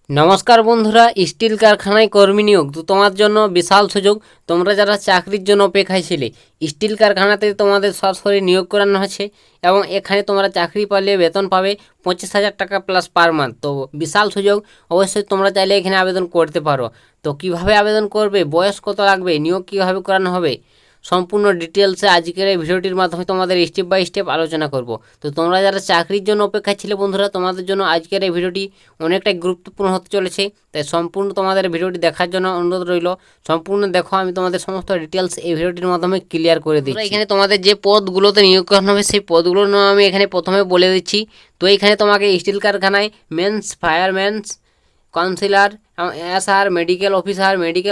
নমস্কার বন্ধুরা, স্টিল কারখানায় কর্মী নিয়োগ তো তোমার জন্য বিশাল সুযোগ। তোমরা যারা চাকরির জন্য অপেক্ষায় ছিলে, স্টিল কারখানাতে তোমাদের সরাসরি নিয়োগ করানো হচ্ছে এবং এখানে তোমরা চাকরি পালে বেতন পাবে 25,000 টাকা প্লাস পার মান্থ। তো বিশাল সুযোগ, অবশ্যই তোমরা চাইলে এখানে আবেদন করতে পারো। তো কিভাবে আবেদন করবে, বয়স কত লাগবে, নিয়োগ কীভাবে করানো হবে, সম্পূর্ণ ডিটেলসে আজকের এই ভিডিওটির মাধ্যমে তোমাদের স্টেপ বাই স্টেপ আলোচনা করব। তো তোমরা যারা চাকরির জন্য অপেক্ষায় ছিলে বন্ধুরা, তোমাদের জন্য আজকের এই ভিডিওটি অনেকটাই গুরুত্বপূর্ণ হতে চলেছে। তাই সম্পূর্ণ তোমাদের ভিডিওটি দেখার জন্য অনুরোধ রইল। সম্পূর্ণ দেখো, আমি তোমাদের সমস্ত ডিটেলস এই ভিডিওটির মাধ্যমে ক্লিয়ার করে দিচ্ছি। এখানে তোমাদের যে পদগুলোতে নিয়োগ করানো হবে সেই পদগুলোর নাম আমি এখানে প্রথমে বলে দিচ্ছি। তো এইখানে তোমাকে স্টিল কারখানায় মেন্স, ফায়ারম্যানস, কাউন্সিলর, মেডিকেল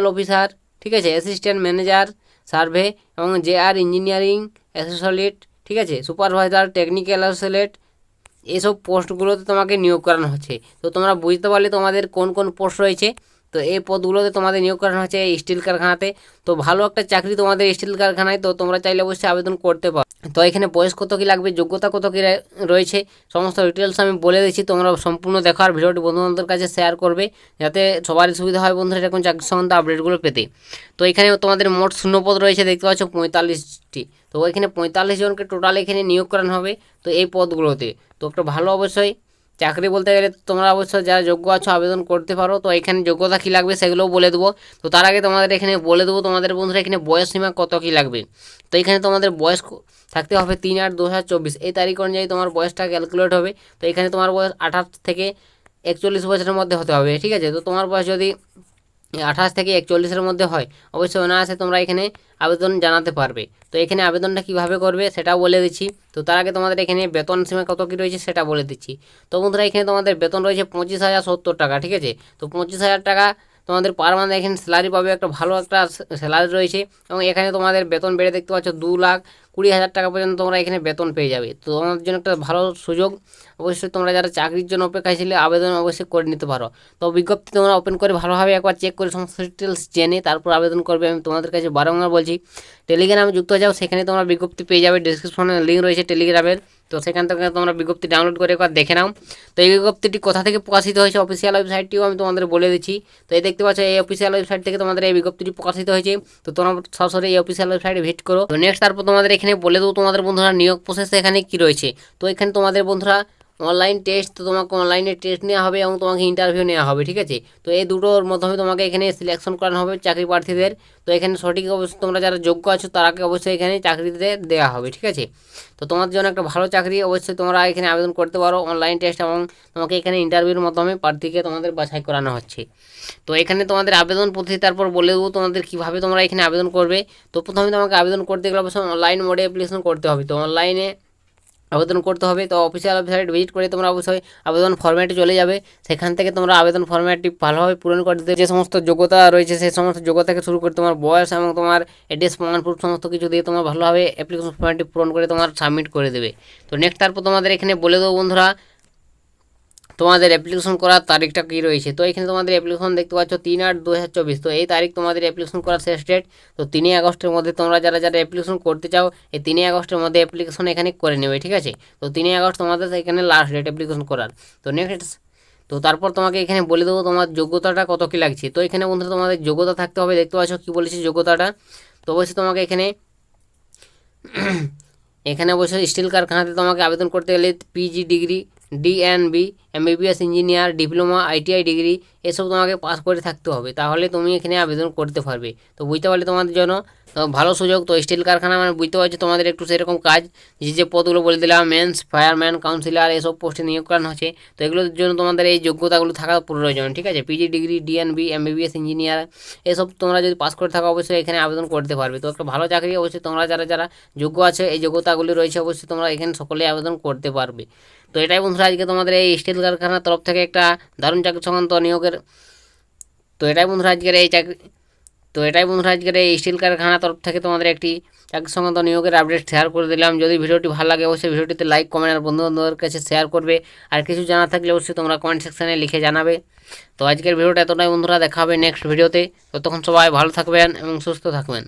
অফিসার, ঠিক আছে, অ্যাসিস্ট্যান্ট ম্যানেজার, সার্ভে এবং JR ইঞ্জিনিয়ারিং অ্যাসোসিয়েট, ঠিক আছে, সুপারভাইজার, টেকনিক্যাল অ্যাসোসিয়েট, এইসব পোস্টগুলোতে তোমাকে নিয়োগ করানো হচ্ছে। তো তোমরা বুঝতে পারলে তোমাদের কোন কোন পোস্ট রয়েছে। তো এই পদগুলোতে তোমাদের নিয়োগ করানো হচ্ছে এই স্টিল কারখানাতে। তো ভালো একটা চাকরি তোমাদের স্টিল কারখানায়, তো তোমরা চাইলে অবশ্যই আবেদন করতে পারো। তো এখানে বয়স কত কী লাগবে, যোগ্যতা কত কী রয়েছে, সমস্ত ডিটেলস আমি বলে দিচ্ছি। তোমরা সম্পূর্ণ দেখো আর ভিডিওটি বন্ধুবান্ধবের কাছে শেয়ার করবে, যাতে সবারই সুবিধা হয় বন্ধুরা এরকম চাকরি সংক্রান্ত আপডেটগুলো পেতে। তো এখানে তোমাদের মোট শূন্যপদ রয়েছে, দেখতে পাচ্ছ 45টি। তো এখানে 45 জনকে টোটাল এখানে নিয়োগ করানো হবে তো এই পদগুলোতে। তো একটা ভালো অবশ্যই চাকরি বলতে গেলে তোমরা অবশ্যই যারা যোগ্য আছো আবেদন করতে পারো। তো এখানে যোগ্যতা কী লাগবে সেগুলোও বলে দেবো। তো তার আগে তোমাদের এখানে বলে দেবো তোমাদের বন্ধুরা এখানে বয়স সীমা কত কী লাগবে। তো এখানে তোমাদের বয়স থাকতে হবে 3/8/2024 এই তারিখ অনুযায়ী তোমার বয়সটা ক্যালকুলেট হবে। তো এখানে তোমার বয়স 28 থেকে 41 বছরের মধ্যে হতে হবে, ঠিক আছে। তো তোমার বয়স যদি 28 থেকে 41-এর মধ্যে হয়, অবশ্যই অনায়াসে তোমরা এখানে আবেদন জানাতে পারবে। তো এখানে আবেদনটা কিভাবে করবে সেটাও বলে দিচ্ছি। তো তার আগে তোমাদের এখানে বেতন সীমা কত কী রয়েছে সেটা বলে দিচ্ছি। তো বন্ধুরা এখানে তোমাদের বেতন রয়েছে 25,070 টাকা, ঠিক আছে। তো 25,000 টাকা তোমাদের পার মান্থ এখানে স্যালারি পাবে, একটা ভালো একটা স্যালারি রয়েছে। এবং এখানে তোমাদের বেতন বেড়ে দেখতে পাচ্ছ 2,20,000 টাকা পর্যন্ত তোমরা এখানে বেতন পেয়ে যাবে। তো তোমাদের জন্য একটা ভালো সুযোগ। অবশ্যই তোমরা যারা চাকরির জন্য অপেক্ষায় ছিলে আবেদন অবশ্যই করে নিতে পারো। তো বিজ্ঞপ্তি তোমরা ওপেন করে ভালোভাবে একবার চেক করে সমস্ত ডিটেলস জেনে তারপর আবেদন করবে। আমি তোমাদের কাছে বারংবার বলছি, টেলিগ্রামে যুক্ত হয়ে যাও, সেখানে তোমরা বিজ্ঞপ্তি পেয়ে যাবে। ডিসক্রিপশনে লিঙ্ক রয়েছে টেলিগ্রামের, তো সেখান থেকে তোমরা বিজ্ঞপ্তি ডাউনলোড করে একবার দেখে নাও। তো এই বিজ্ঞপ্তিটি কোথা থেকে প্রকাশিত হয়েছে, অফিসিয়াল ওয়েবসাইটটিও আমি তোমাদের বলে দিচ্ছি। তো এই দেখতে পাচ্ছ এই অফিসিয়াল ওয়েবসাইট থেকে তোমাদের এই বিজ্ঞপ্তিটি প্রকাশিত হয়েছে। তো তোমরা সরাসরি এই অফিসিয়াল ওয়েবসাইটে ভিজিট করো। তো নেক্সট তারপর তোমাদের এখানে বলে দেবো তোমাদের বন্ধুরা নিয়োগ প্রসেস এখানে কী রয়েছে। তো এখানে তোমাদের বন্ধুরা অনলাইন টেস্ট, তো তোমাকে অনলাইনে টেস্ট নেওয়া হবে এবং তোমাকে ইন্টারভিউ নেওয়া হবে, ঠিক আছে। তো এই দুটোর মাধ্যমে তোমাকে এখানে সিলেকশন করানো হবে চাকরি প্রার্থীদের। তো এখানে সঠিক অবশ্যই তোমরা যারা যোগ্য আছো তারাকে অবশ্যই এখানে চাকরিতে দেওয়া হবে, ঠিক আছে। তো তোমার জন্য একটা ভালো চাকরি, অবশ্যই তোমরা এখানে আবেদন করতে পারো অনলাইন টেস্ট এবং তোমাকে এখানে ইন্টারভিউর মাধ্যমে প্রার্থীকে তোমাদের বাছাই করানো হচ্ছে। তো এখানে তোমাদের আবেদন পদ্ধতি তারপর বলে দেবো তোমাদের কীভাবে তোমরা এখানে আবেদন করবে। তো প্রথমে তোমাকে আবেদন করতে গেলে অবশ্যই অনলাইন মোডে অ্যাপ্লিকেশন করতে হবে। তো অনলাইনে আবেদন করতে হবে। তো অফিসিয়াল ওয়েবসাইট ভিজিট করে তোমরা অবশ্যই আবেদন ফরম্যাটে চলে যাবে। সেখান থেকে তোমরা আবেদন ফরম্যাটটি ভালোভাবে পূরণ করে দিতে, যে সমস্ত যোগ্যতা রয়েছে সেই সমস্ত যোগ্যতা থেকে শুরু করে তোমার বয়স এবং তোমার অ্যাড্রেস, প্রমাণপত্র সমস্ত কিছু দিয়ে তোমরা ভালোভাবে অ্যাপ্লিকেশন ফরম্যাটটি পূরণ করে তোমার সাবমিট করে দেবে। তো নেক্সট তারপর তোমাদের এখানে বলে দেবো বন্ধুরা তোমাদের অ্যাপ্লিকেশন করার তারিখটা কী রয়েছে। তো এখানে তোমাদের অ্যাপ্লিকেশন দেখতে পাচ্ছ 3/8/2024। তো এই তারিখ তোমাদের অ্যাপ্লিকেশন করার শেষ ডেট। তো 3 আগস্টের মধ্যে তোমরা যারা যারা অ্যাপ্লিকেশন করতে চাও এই 3 আগস্টের মধ্যে অ্যাপ্লিকেশন এখানে করে নেবে, ঠিক আছে। তো 3 আগস্ট তোমাদের এখানে লাস্ট ডেট অ্যাপ্লিকেশন করার। তো নেক্সট, তো তারপর তোমাকে এখানে বলে দেবো তোমার যোগ্যতাটা কত কী লাগছে। তো এখানে বন্ধুরা তোমাদের যোগ্যতা থাকতে হবে, দেখতে পাচ্ছ কী বলেছি যোগ্যতাটা। তো অবশ্যই তোমাকে এখানে এখানে অবশ্যই স্টিল কারখানাতে তোমাকে আবেদন করতে গেলে PG degree, DNB, MBBS engineer, diploma, ITI degree এসব তোমাকে পাস করে থাকতে হবে, তাহলে তুমি এখানে আবেদন করতে পারবে। তো বুঝতে পারলে তোমাদের জন্য ভালো সুযোগ। তো স্টিল কারখানা মানে বুঝতে পারছি তোমাদের একটু সেরকম কাজ, যে পদগুলো বলে দিলাম, মেন্স, ফায়ারম্যান, কাউন্সিলর এসব পোস্টে নিয়োগ করানো হচ্ছে। তো এগুলোর জন্য তোমাদের এই যোগ্যতাগুলো থাকা প্রয়োজন, ঠিক আছে। PG degree, DNB, MBBS engineer এসব তোমরা যদি পাস করে থাকো অবশ্যই এখানে আবেদন করতে পারবে। তো একটা ভালো চাকরি, অবশ্যই তোমরা যারা যারা যোগ্য আছে এই যোগ্যতাগুলি রয়েছে অবশ্যই তোমরা এখানে সকলেই আবেদন করতে পারবে। তো এটাই বন্ধুরা আজকে তোমাদের এই স্টিল কারখানার তরফ থেকে একটা দারুণ চাকরি সংক্রান্ত নিয়োগের, তো এটাই বন্ধুরা আজকের এই চাকরি, তো এটাই বন্ধুরা আজকের এই স্টিল কারখানার তরফ থেকে তোমাদের একটি চাকরি সংক্রান্ত নিয়োগের আপডেট শেয়ার করে দিলাম। যদি ভিডিওটি ভালো লাগে অবশ্যই ভিডিওটিতে লাইক, কমেন্ট আর বন্ধুবান্ধবের কাছে শেয়ার করবে। আর কিছু জানা থাকলে অবশ্যই তোমরা কমেন্ট সেকশানে লিখে জানাবে। তো আজকের ভিডিওটা এতটাই বন্ধুরা, দেখা হবে নেক্সট ভিডিওতে। ততক্ষণ সবাই ভালো থাকবেন এবং সুস্থ থাকবেন।